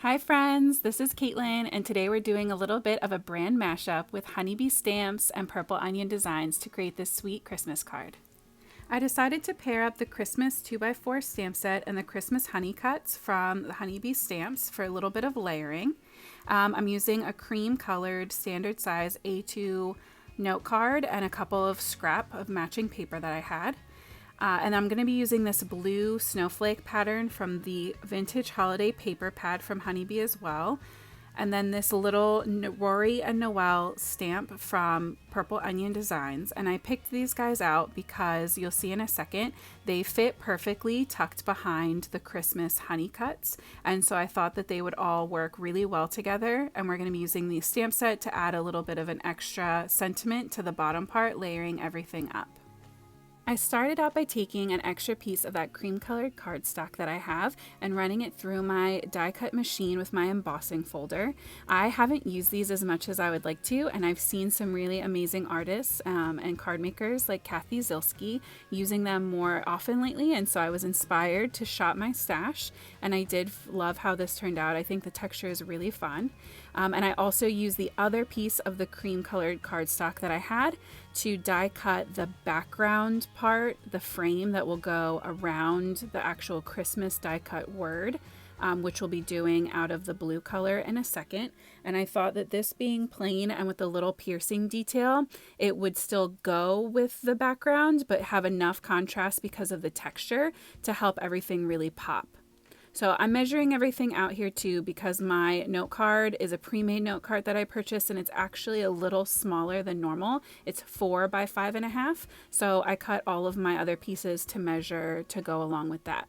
Hi friends, this is Caitlin, and today we're doing a little bit of a brand mashup with honeybee stamps and purple onion designs to create this sweet Christmas card. I decided to pair up the Christmas 2x4 stamp set and the Christmas honey cuts from the honeybee stamps for a little bit of layering. I'm using a cream colored standard size A2 note card and a couple of scrap of matching paper that I had. And I'm going to be using this blue snowflake pattern from the vintage holiday paper pad from Honeybee as well. And then this little Rory and Noel stamp from Purple Onion Designs. And I picked these guys out because you'll see in a second, they fit perfectly tucked behind the Christmas honey cuts. And so I thought that they would all work really well together. And we're going to be using the stamp set to add a little bit of an extra sentiment to the bottom part, layering everything up. I started out by taking an extra piece of that cream colored cardstock that I have and running it through my die cut machine with my embossing folder. I haven't used these as much as I would like to, and I've seen some really amazing artists and card makers like Kathy Zilski using them more often lately, and so I was inspired to shop my stash, and I did love how this turned out. I think the texture is really fun. And I also used the other piece of the cream colored cardstock that I had to die cut the background part, the frame that will go around the actual Christmas die cut word, which we'll be doing out of the blue color in a second. And I thought that this being plain and with the little piercing detail, it would still go with the background, but have enough contrast because of the texture to help everything really pop. So I'm measuring everything out here too because my note card is a pre-made note card that I purchased, and it's actually a little smaller than normal. It's 4 by 5.5. So I cut all of my other pieces to measure to go along with that.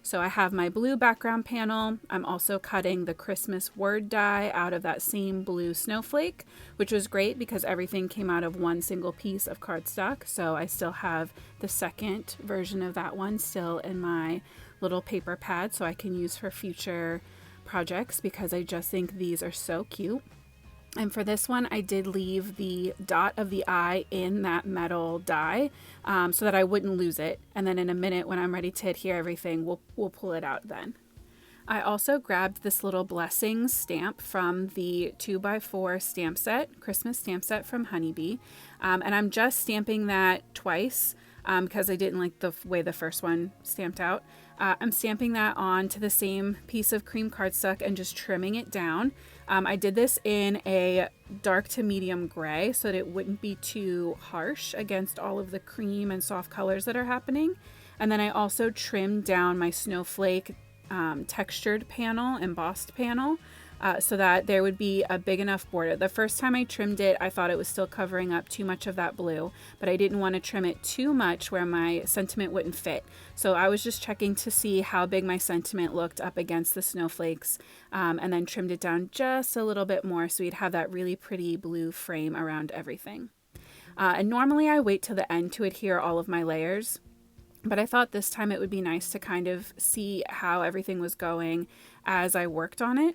So I have my blue background panel. I'm also cutting the Christmas word die out of that same blue snowflake, which was great because everything came out of one single piece of cardstock. So I still have the second version of that one still in my little paper pad so I can use for future projects because I just think these are so cute. And for this one, I did leave the dot of the eye in that metal die so that I wouldn't lose it. And then in a minute, when I'm ready to adhere everything, we'll pull it out then. I also grabbed this little blessings stamp from the 2x4 stamp set, Christmas stamp set from Honeybee. And I'm just stamping that twice because I didn't like the way the first one stamped out. I'm stamping that onto the same piece of cream cardstock and just trimming it down. I did this in a dark to medium gray so that it wouldn't be too harsh against all of the cream and soft colors that are happening. And then I also trimmed down my snowflake textured panel, embossed panel, so that there would be a big enough border. The first time I trimmed it, I thought it was still covering up too much of that blue, but I didn't want to trim it too much where my sentiment wouldn't fit. So I was just checking to see how big my sentiment looked up against the snowflakes, and then trimmed it down just a little bit more so you'd have that really pretty blue frame around everything. And normally I wait till the end to adhere all of my layers, but I thought this time it would be nice to kind of see how everything was going as I worked on it.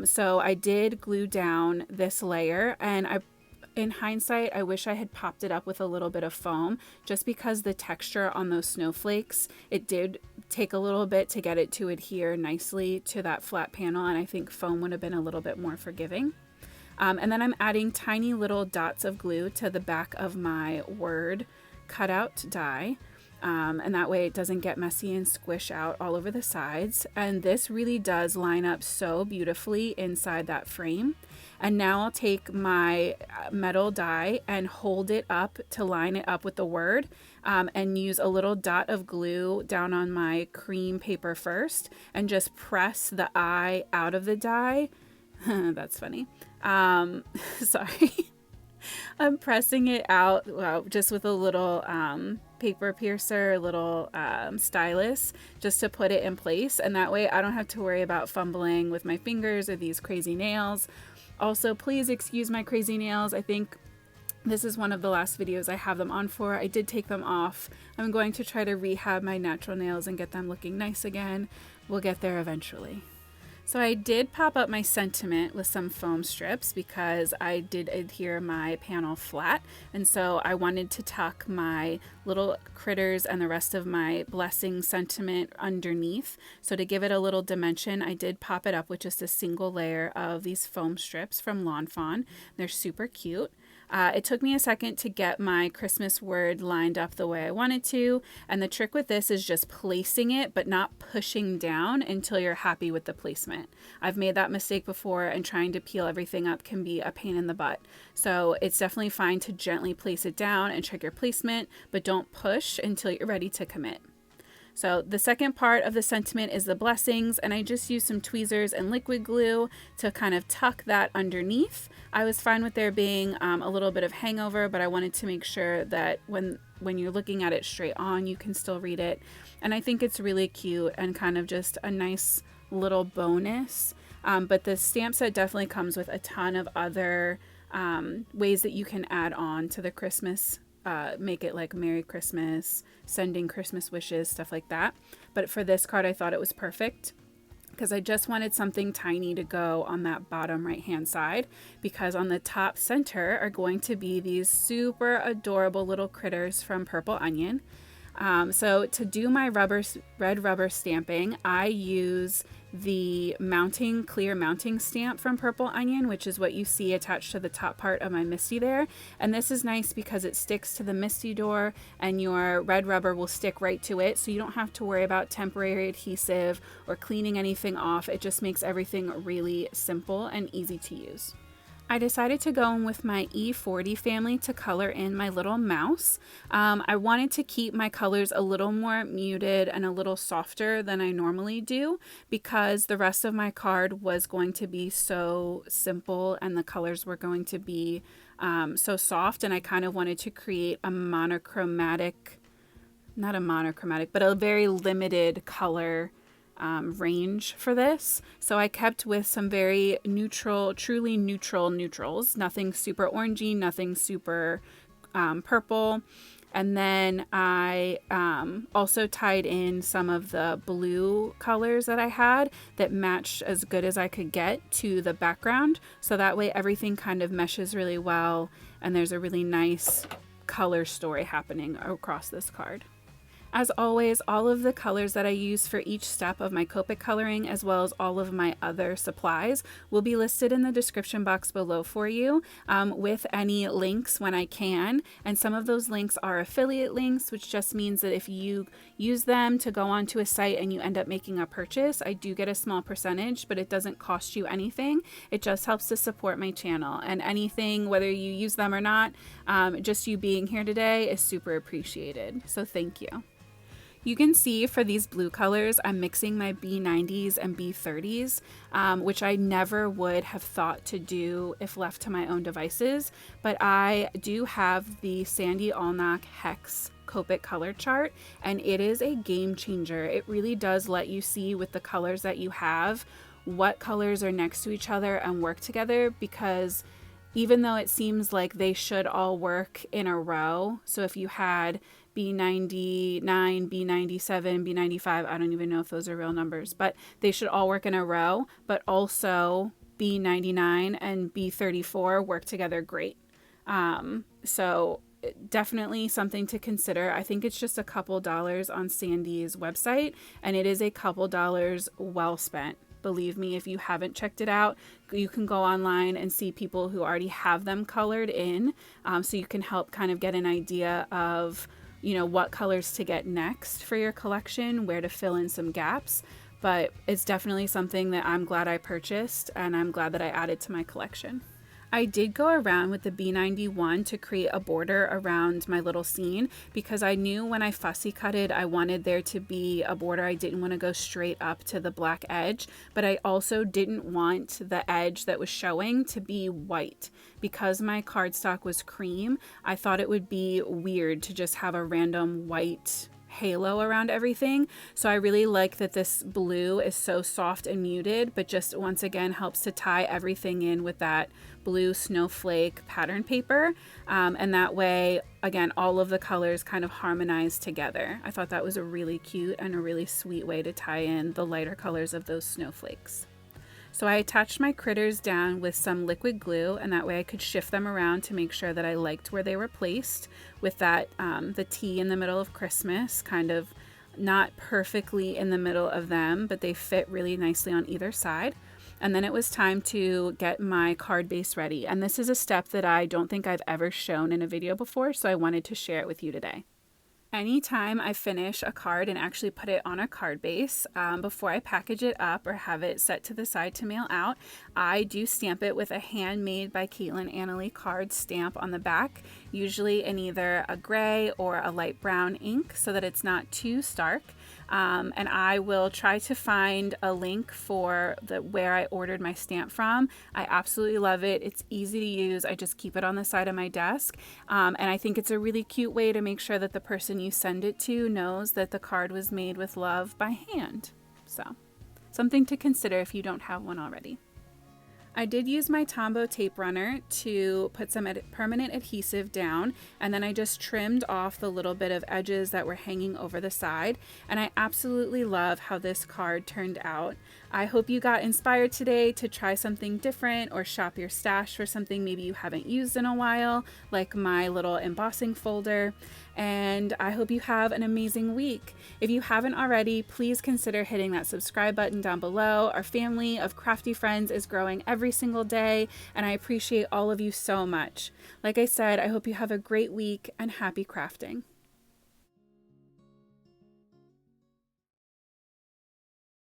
So I did glue down this layer, and in hindsight, I wish I had popped it up with a little bit of foam just because the texture on those snowflakes, it did take a little bit to get it to adhere nicely to that flat panel, and I think foam would have been a little bit more forgiving. And then I'm adding tiny little dots of glue to the back of my word cutout die. And that way it doesn't get messy and squish out all over the sides. And this really does line up so beautifully inside that frame. And now I'll take my metal die and hold it up to line it up with the word, and use a little dot of glue down on my cream paper first and just press the eye out of the die. That's funny. Sorry. I'm pressing it out just with a little paper piercer, a little stylus, just to put it in place. And that way I don't have to worry about fumbling with my fingers or these crazy nails. Also, please excuse my crazy nails. I think this is one of the last videos I have them on for. I did take them off. I'm going to try to rehab my natural nails and get them looking nice again. We'll get there eventually. So I did pop up my sentiment with some foam strips because I did adhere my panel flat, and so I wanted to tuck my little critters and the rest of my blessing sentiment underneath. So to give it a little dimension, I did pop it up with just a single layer of these foam strips from Lawn Fawn. They're super cute. It took me a second to get my Christmas word lined up the way I wanted to, and the trick with this is just placing it but not pushing down until you're happy with the placement. I've made that mistake before, and trying to peel everything up can be a pain in the butt. So it's definitely fine to gently place it down and check your placement, but don't push until you're ready to commit. So the second part of the sentiment is the blessings, and I just used some tweezers and liquid glue to kind of tuck that underneath. I was fine with there being a little bit of hangover, but I wanted to make sure that when you're looking at it straight on, you can still read it. And I think it's really cute and kind of just a nice little bonus. But the stamp set definitely comes with a ton of other ways that you can add on to the Christmas, make it like Merry Christmas, sending Christmas wishes, stuff like that. But for this card, I thought it was perfect because I just wanted something tiny to go on that bottom right hand side, because on the top center are going to be these super adorable little critters from Purple Onion. So to do my red rubber stamping, I use the clear mounting stamp from Purple Onion, which is what you see attached to the top part of my Misty there. And this is nice because it sticks to the Misty door and your red rubber will stick right to it. So you don't have to worry about temporary adhesive or cleaning anything off. It just makes everything really simple and easy to use. I decided to go in with my E40 family to color in my little mouse. I wanted to keep my colors a little more muted and a little softer than I normally do, because the rest of my card was going to be so simple and the colors were going to be so soft, and I kind of wanted to create a monochromatic, not a monochromatic, but a very limited color range for this. So I kept with some very neutral, truly neutral neutrals, nothing super orangey, nothing super purple. And then I also tied in some of the blue colors that I had that matched as good as I could get to the background. So that way everything kind of meshes really well and there's a really nice color story happening across this card. As always, all of the colors that I use for each step of my Copic coloring, as well as all of my other supplies, will be listed in the description box below for you, with any links when I can. And some of those links are affiliate links, which just means that if you use them to go onto a site and you end up making a purchase, I do get a small percentage, but it doesn't cost you anything. It just helps to support my channel, and anything, whether you use them or not, just you being here today is super appreciated. So thank you. You can see for these blue colors, I'm mixing my B90s and B30s, which I never would have thought to do if left to my own devices. But I do have the Sandy Allnock Hex Copic color chart, and it is a game changer. It really does let you see with the colors that you have what colors are next to each other and work together, because even though it seems like they should all work in a row, so if you had B99, B97, B95, I don't even know if those are real numbers, but they should all work in a row, but also B99 and B34 work together great. So definitely something to consider. I think it's just a couple dollars on Sandy's website, and it is a couple dollars well spent. Believe me, if you haven't checked it out, you can go online and see people who already have them colored in, so you can help kind of get an idea of, you know, what colors to get next for your collection, where to fill in some gaps. But it's definitely something that I'm glad I purchased, and I'm glad that I added to my collection. I did go around with the B91 to create a border around my little scene, because I knew when I fussy cutted, I wanted there to be a border. I didn't want to go straight up to the black edge, but I also didn't want the edge that was showing to be white. Because my cardstock was cream, I thought it would be weird to just have a random white halo around everything. So I really like that this blue is so soft and muted, but just once again helps to tie everything in with that blue snowflake pattern paper. And that way, again, all of the colors kind of harmonize together. I thought that was a really cute and a really sweet way to tie in the lighter colors of those snowflakes. So I attached my critters down with some liquid glue, and that way I could shift them around to make sure that I liked where they were placed, with that the T in the middle of Christmas, kind of not perfectly in the middle of them, but they fit really nicely on either side. And then it was time to get my card base ready. And this is a step that I don't think I've ever shown in a video before, so I wanted to share it with you today. Anytime I finish a card and actually put it on a card base, before I package it up or have it set to the side to mail out, I do stamp it with a handmade by Caitlin Annalee card stamp on the back, usually in either a gray or a light brown ink so that it's not too stark. And I will try to find a link for where I ordered my stamp from. I absolutely love it. It's easy to use. I just keep it on the side of my desk. And I think it's a really cute way to make sure that the person you send it to knows that the card was made with love by hand. So, something to consider if you don't have one already. I did use my Tombow tape runner to put some permanent adhesive down, and then I just trimmed off the little bit of edges that were hanging over the side, and I absolutely love how this card turned out. I hope you got inspired today to try something different or shop your stash for something maybe you haven't used in a while, like my little embossing folder. And I hope you have an amazing week. If you haven't already, please consider hitting that subscribe button down below. Our family of crafty friends is growing every single day, and I appreciate all of you so much. Like I said, I hope you have a great week and happy crafting.